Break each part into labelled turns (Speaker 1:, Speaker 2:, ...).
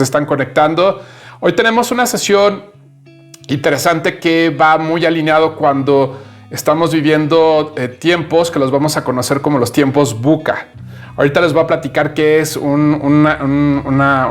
Speaker 1: se están conectando. Hoy tenemos una sesión interesante que va muy alineado cuando estamos viviendo tiempos que los vamos a conocer como los tiempos VUCA. Ahorita les voy a platicar qué es un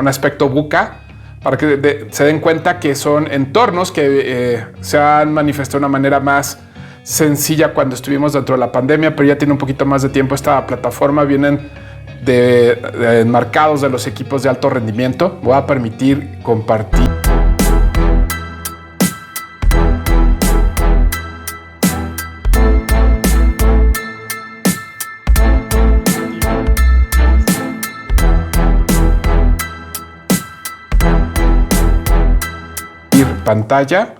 Speaker 1: aspecto VUCA para que se den cuenta que son entornos que se han manifestado de una manera más sencilla cuando estuvimos dentro de la pandemia, pero ya tiene un poquito más de tiempo esta plataforma. Vienen de enmarcados de los equipos de alto rendimiento. Voy a permitir compartir. Pantalla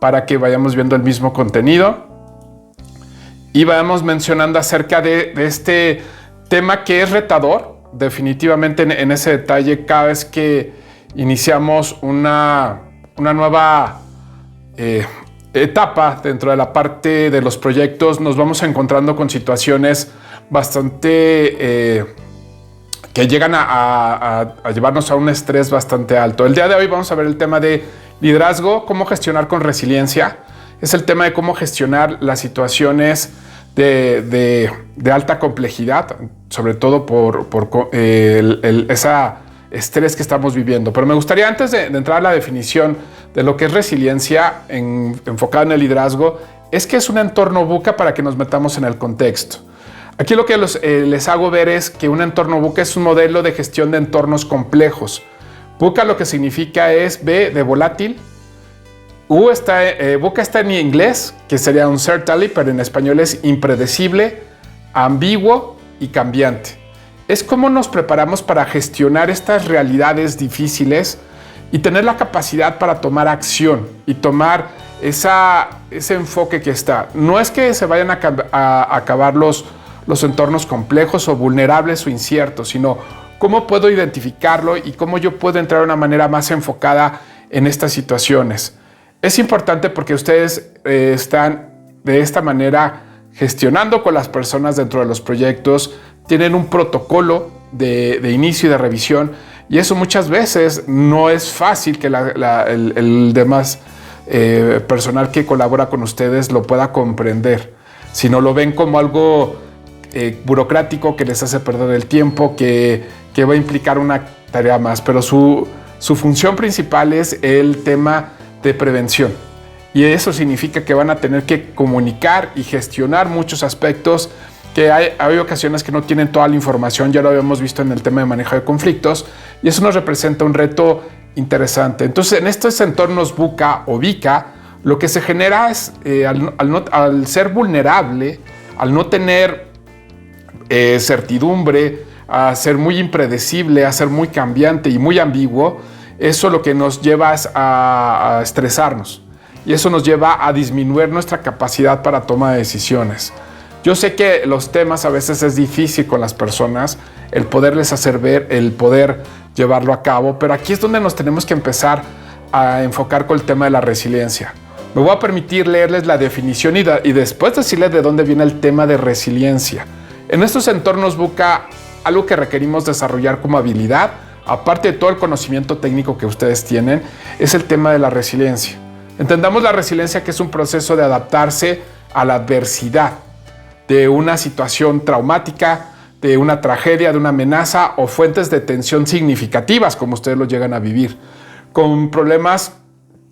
Speaker 1: para que vayamos viendo el mismo contenido y vayamos mencionando acerca de este tema que es retador, definitivamente en ese detalle. Cada vez que iniciamos una nueva etapa dentro de la parte de los proyectos, nos vamos encontrando con situaciones bastante que llegan a llevarnos a un estrés bastante alto. El día de hoy vamos a ver el tema de liderazgo, cómo gestionar con resiliencia. Es el tema de cómo gestionar las situaciones de alta complejidad, sobre todo por esa estrés que estamos viviendo. Pero me gustaría, antes de entrar a la definición de lo que es resiliencia enfocada en el liderazgo, es que es un entorno VUCA para que nos metamos en el contexto. Aquí lo que les hago ver es que un entorno VUCA es un modelo de gestión de entornos complejos. VUCA lo que significa es V de volátil. VUCA está en inglés, que sería uncertainty, pero en español es impredecible, ambiguo y cambiante. Es cómo nos preparamos para gestionar estas realidades difíciles y tener la capacidad para tomar acción y tomar ese enfoque que está. No es que se vayan a acabar los entornos complejos o vulnerables o inciertos, sino cómo puedo identificarlo y cómo yo puedo entrar de una manera más enfocada en estas situaciones. Es importante porque ustedes están de esta manera gestionando con las personas dentro de los proyectos, tienen un protocolo de inicio y de revisión, y eso muchas veces no es fácil que el demás personal que colabora con ustedes lo pueda comprender, sino lo ven como algo burocrático que les hace perder el tiempo, que va a implicar una tarea más, pero su función principal es el tema de prevención, y eso significa que van a tener que comunicar y gestionar muchos aspectos que hay ocasiones que no tienen toda la información. Ya lo habíamos visto en el tema de manejo de conflictos, y eso nos representa un reto interesante. Entonces, en estos entornos VUCA o VICA, lo que se genera es al ser vulnerable, al no tener certidumbre, a ser muy impredecible, a ser muy cambiante y muy ambiguo, eso lo que nos lleva es a estresarnos, y eso nos lleva a disminuir nuestra capacidad para toma de decisiones. Yo sé que los temas a veces es difícil con las personas, el poderles hacer ver, el poder llevarlo a cabo, pero aquí es donde nos tenemos que empezar a enfocar con el tema de la resiliencia. Me voy a permitir leerles la definición y después decirles de dónde viene el tema de resiliencia. En estos entornos VUCA, algo que requerimos desarrollar como habilidad, aparte de todo el conocimiento técnico que ustedes tienen, es el tema de la resiliencia. Entendamos la resiliencia, que es un proceso de adaptarse a la adversidad de una situación traumática, de una tragedia, de una amenaza o fuentes de tensión significativas, como ustedes lo llegan a vivir, con problemas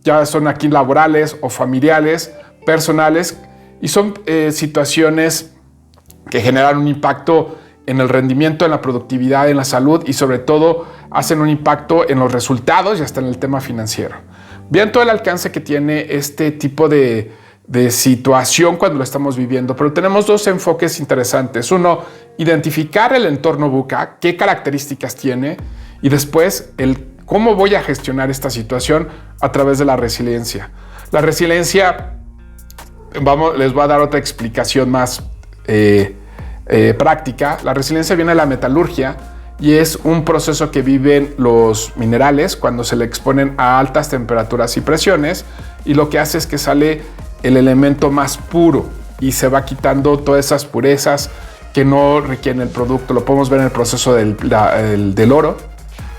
Speaker 1: ya son aquí laborales o familiares, personales, y son situaciones que generan un impacto en el rendimiento, en la productividad, en la salud, y sobre todo hacen un impacto en los resultados y hasta en el tema financiero. Vean todo el alcance que tiene este tipo de situación cuando lo estamos viviendo, pero tenemos dos enfoques interesantes. Uno, identificar el entorno VUCA, qué características tiene, y después el cómo voy a gestionar esta situación a través de la resiliencia. La resiliencia, les voy a dar otra explicación más práctica. La resiliencia viene de la metalurgia y es un proceso que viven los minerales cuando se le exponen a altas temperaturas y presiones, y lo que hace es que sale el elemento más puro y se va quitando todas esas purezas que no requieren el producto. Lo podemos ver en el proceso del oro,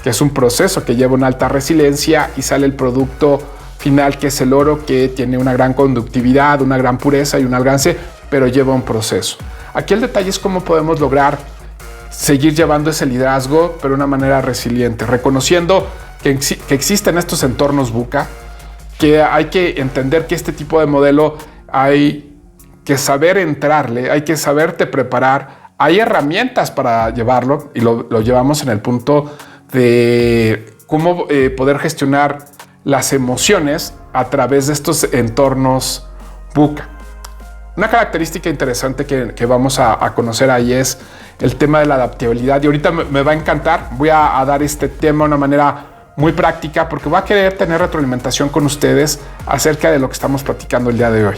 Speaker 1: que es un proceso que lleva una alta resiliencia y sale el producto final, que es el oro, que tiene una gran conductividad, una gran pureza y un alcance, pero lleva un proceso. Aquí el detalle es cómo podemos lograr seguir llevando ese liderazgo, pero de una manera resiliente, reconociendo que existen estos entornos VUCA, que hay que entender que este tipo de modelo hay que saber entrarle, hay que saberte preparar, hay herramientas para llevarlo y lo llevamos en el punto de cómo poder gestionar las emociones a través de estos entornos VUCA. Una característica interesante que vamos a conocer ahí es el tema de la adaptabilidad, y ahorita me va a encantar, voy a dar este tema de una manera muy práctica porque voy a querer tener retroalimentación con ustedes acerca de lo que estamos platicando el día de hoy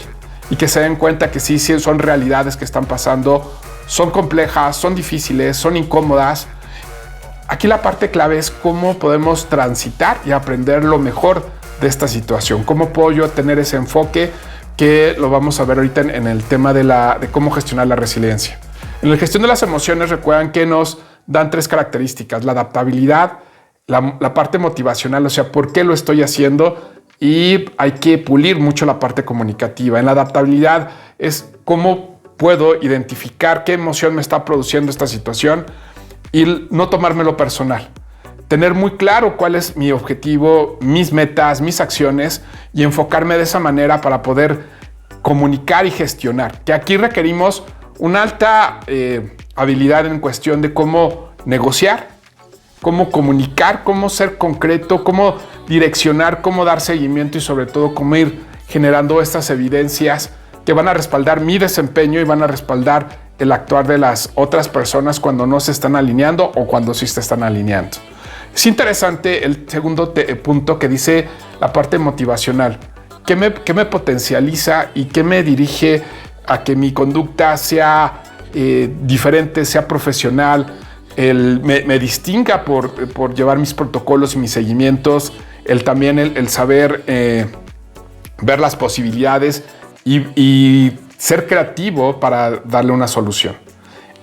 Speaker 1: y que se den cuenta que sí son realidades que están pasando, son complejas, son difíciles, son incómodas. Aquí la parte clave es cómo podemos transitar y aprender lo mejor de esta situación, cómo puedo yo tener ese enfoque, que lo vamos a ver ahorita en el tema de cómo gestionar la resiliencia. En la gestión de las emociones, recuerdan que nos dan 3 características: la adaptabilidad, la parte motivacional, o sea, por qué lo estoy haciendo, y hay que pulir mucho la parte comunicativa. En la adaptabilidad es cómo puedo identificar qué emoción me está produciendo esta situación y no tomármelo personal. Tener muy claro cuál es mi objetivo, mis metas, mis acciones, y enfocarme de esa manera para poder comunicar y gestionar. Que aquí requerimos una alta habilidad en cuestión de cómo negociar, cómo comunicar, cómo ser concreto, cómo direccionar, cómo dar seguimiento y sobre todo cómo ir generando estas evidencias que van a respaldar mi desempeño y van a respaldar el actuar de las otras personas cuando no se están alineando o cuando sí se están alineando. Es interesante el segundo punto que dice la parte motivacional. ¿Qué me potencializa y qué me dirige a que mi conducta sea diferente, sea profesional, me distinga por llevar mis protocolos y mis seguimientos, también el saber ver las posibilidades y ser creativo para darle una solución?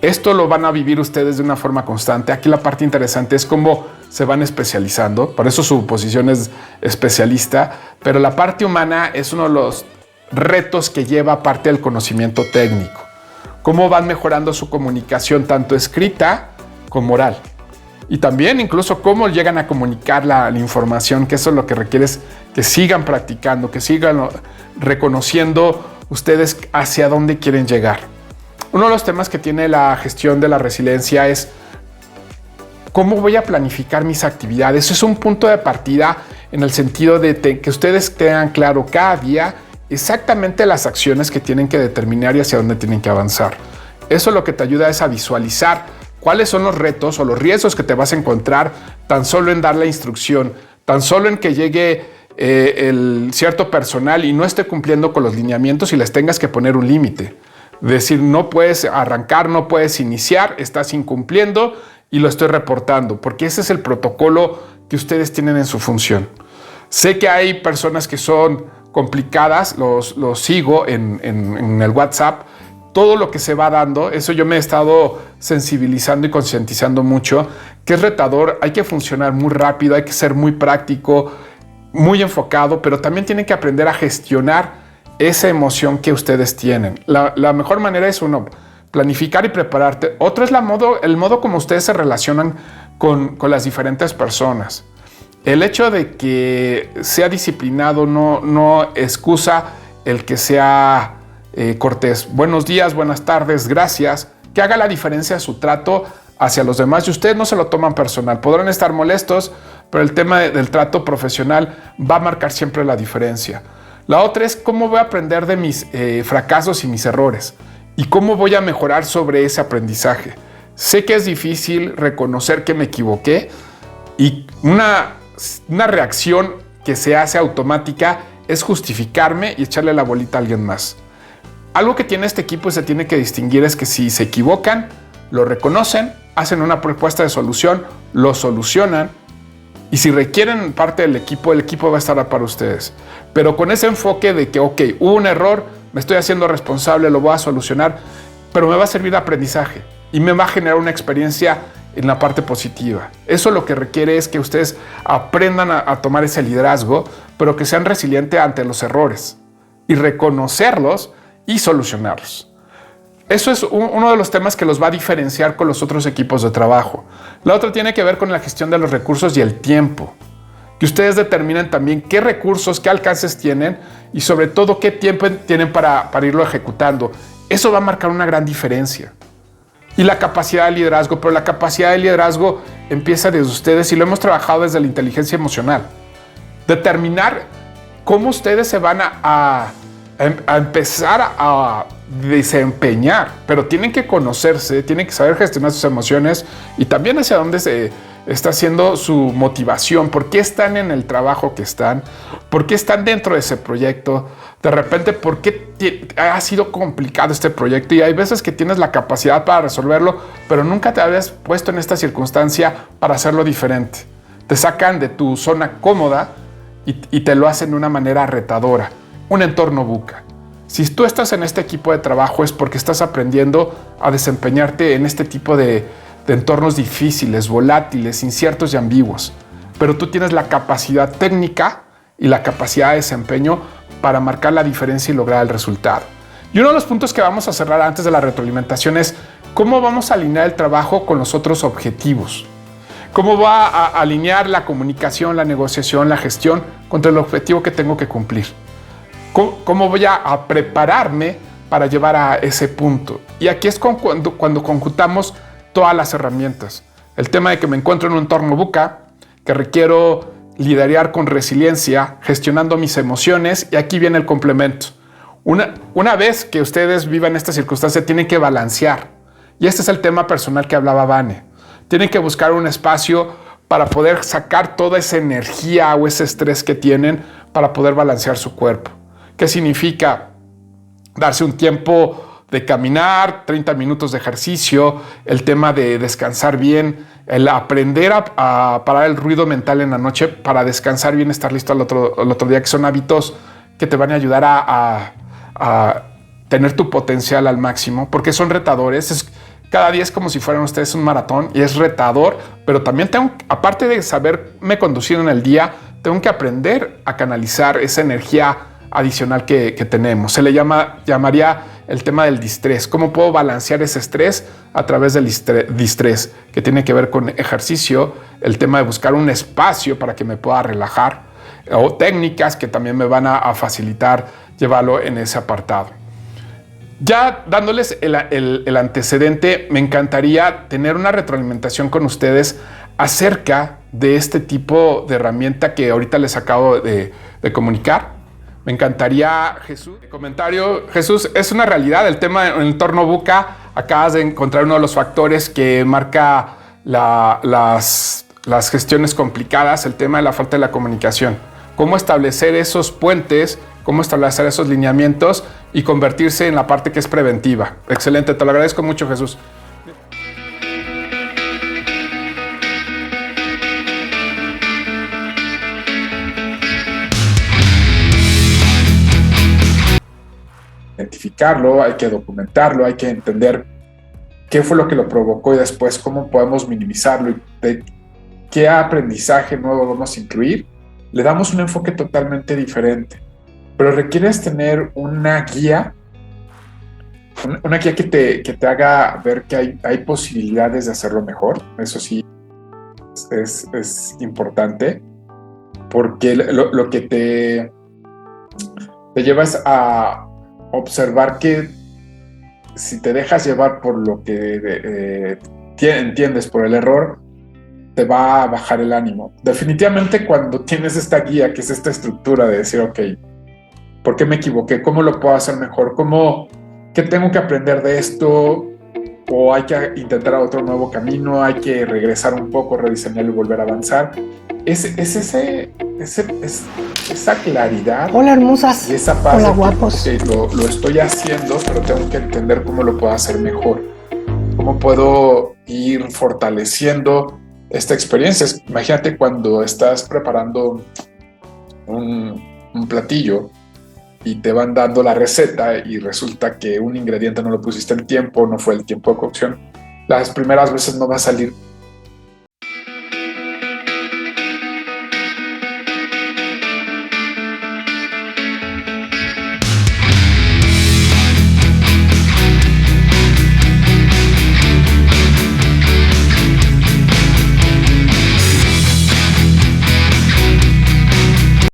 Speaker 1: Esto lo van a vivir ustedes de una forma constante. Aquí la parte interesante es cómo se van especializando. Por eso su posición es especialista. Pero la parte humana es uno de los retos que lleva parte del conocimiento técnico. Cómo van mejorando su comunicación, tanto escrita como oral. Y también incluso cómo llegan a comunicar la información, que eso es lo que requiere, es que sigan practicando, que sigan reconociendo ustedes hacia dónde quieren llegar. Uno de los temas que tiene la gestión de la resiliencia es cómo voy a planificar mis actividades. Es un punto de partida en el sentido de que ustedes tengan claro cada día exactamente las acciones que tienen que determinar y hacia dónde tienen que avanzar. Eso lo que te ayuda es a visualizar cuáles son los retos o los riesgos que te vas a encontrar tan solo en dar la instrucción, tan solo en que llegue el cierto personal y no esté cumpliendo con los lineamientos y les tengas que poner un límite. Decir, no puedes arrancar, no puedes iniciar, estás incumpliendo y lo estoy reportando, porque ese es el protocolo que ustedes tienen en su función. Sé que hay personas que son complicadas, los sigo en el WhatsApp, todo lo que se va dando, eso yo me he estado sensibilizando y concientizando mucho, que es retador, hay que funcionar muy rápido, hay que ser muy práctico, muy enfocado, pero también tienen que aprender a gestionar esa emoción que ustedes tienen. La mejor manera es planificar y prepararte. Otro es el modo como ustedes se relacionan con las diferentes personas. El hecho de que sea disciplinado no excusa el que sea cortés. Buenos días, buenas tardes, gracias. Que haga la diferencia su trato hacia los demás y ustedes no se lo toman personal. Podrán estar molestos, pero el tema del trato profesional va a marcar siempre la diferencia. La otra es cómo voy a aprender de mis fracasos y mis errores y cómo voy a mejorar sobre ese aprendizaje. Sé que es difícil reconocer que me equivoqué y una reacción que se hace automática es justificarme y echarle la bolita a alguien más. Algo que tiene este equipo y se tiene que distinguir es que si se equivocan, lo reconocen, hacen una propuesta de solución, lo solucionan. Y si requieren parte del equipo, el equipo va a estar para ustedes. Pero con ese enfoque de que, ok, hubo un error, me estoy haciendo responsable, lo voy a solucionar, pero me va a servir de aprendizaje y me va a generar una experiencia en la parte positiva. Eso lo que requiere es que ustedes aprendan a tomar ese liderazgo, pero que sean resilientes ante los errores y reconocerlos y solucionarlos. Eso es uno de los temas que los va a diferenciar con los otros equipos de trabajo. La otra tiene que ver con la gestión de los recursos y el tiempo. Que ustedes determinen también qué recursos, qué alcances tienen y sobre todo qué tiempo tienen para irlo ejecutando. Eso va a marcar una gran diferencia. Y la capacidad de liderazgo, pero la capacidad de liderazgo empieza desde ustedes y lo hemos trabajado desde la inteligencia emocional. Determinar cómo ustedes se van a empezar a desempeñar, pero tienen que conocerse, tienen que saber gestionar sus emociones y también hacia dónde se está haciendo su motivación, por qué están en el trabajo que están, por qué están dentro de ese proyecto, de repente por qué ha sido complicado este proyecto y hay veces que tienes la capacidad para resolverlo, pero nunca te habías puesto en esta circunstancia para hacerlo diferente. Te sacan de tu zona cómoda y te lo hacen de una manera retadora, un entorno VUCA. Si tú estás en este equipo de trabajo es porque estás aprendiendo a desempeñarte en este tipo de entornos difíciles, volátiles, inciertos y ambiguos. Pero tú tienes la capacidad técnica y la capacidad de desempeño para marcar la diferencia y lograr el resultado. Y uno de los puntos que vamos a cerrar antes de la retroalimentación es cómo vamos a alinear el trabajo con los otros objetivos. ¿Cómo va a alinear la comunicación, la negociación, la gestión contra el objetivo que tengo que cumplir? ¿Cómo voy a prepararme para llevar a ese punto? Y aquí es cuando conjuntamos todas las herramientas. El tema de que me encuentro en un entorno VUCA, que requiero liderar con resiliencia, gestionando mis emociones, y aquí viene el complemento. Una vez que ustedes vivan esta circunstancia, tienen que balancear. Y este es el tema personal que hablaba Vane. Tienen que buscar un espacio para poder sacar toda esa energía o ese estrés que tienen para poder balancear su cuerpo. ¿Qué significa? Darse un tiempo de caminar, 30 minutos de ejercicio, el tema de descansar bien, el aprender a parar el ruido mental en la noche para descansar bien, estar listo al otro día, que son hábitos que te van a ayudar a tener tu potencial al máximo, porque son retadores. Cada día es como si fueran ustedes un maratón y es retador, pero también aparte de saberme conducir en el día, tengo que aprender a canalizar esa energía adicional que tenemos. Se le llamaría el tema del distrés. ¿Cómo puedo balancear ese estrés a través del distrés? Que tiene que ver con ejercicio, el tema de buscar un espacio para que me pueda relajar, o técnicas que también me van a facilitar llevarlo en ese apartado. Ya dándoles el antecedente, me encantaría tener una retroalimentación con ustedes acerca de este tipo de herramienta que ahorita les acabo de comunicar. Me encantaría, Jesús, comentario. Jesús, es una realidad el tema en el entorno VUCA. Acabas de encontrar uno de los factores que marca las gestiones complicadas, el tema de la falta de la comunicación. Cómo establecer esos puentes, cómo establecer esos lineamientos y convertirse en la parte que es preventiva. Excelente, te lo agradezco mucho, Jesús. Identificarlo, hay que documentarlo, hay que entender qué fue lo que lo provocó y después cómo podemos minimizarlo y de qué aprendizaje nuevo vamos a incluir. Le damos un enfoque totalmente diferente, pero requieres tener una guía que te haga ver que hay posibilidades de hacerlo mejor. Eso sí es importante, porque lo que te lleva es a observar que si te dejas llevar por lo que entiendes por el error, te va a bajar el ánimo. Definitivamente cuando tienes esta guía, que es esta estructura de decir, ok, ¿por qué me equivoqué? ¿Cómo lo puedo hacer mejor? ¿Qué tengo que aprender de esto? ¿O hay que intentar otro nuevo camino? ¿Hay que regresar un poco, rediseñarlo y volver a avanzar? Esa claridad.
Speaker 2: Hola, hermosas.
Speaker 1: Y esa paz.
Speaker 2: Hola, guapos.
Speaker 1: Que lo estoy haciendo, pero tengo que entender cómo lo puedo hacer mejor. Cómo puedo ir fortaleciendo esta experiencia. Imagínate cuando estás preparando un platillo y te van dando la receta y resulta que un ingrediente no lo pusiste en tiempo, no fue el tiempo de cocción. Las primeras veces no va a salir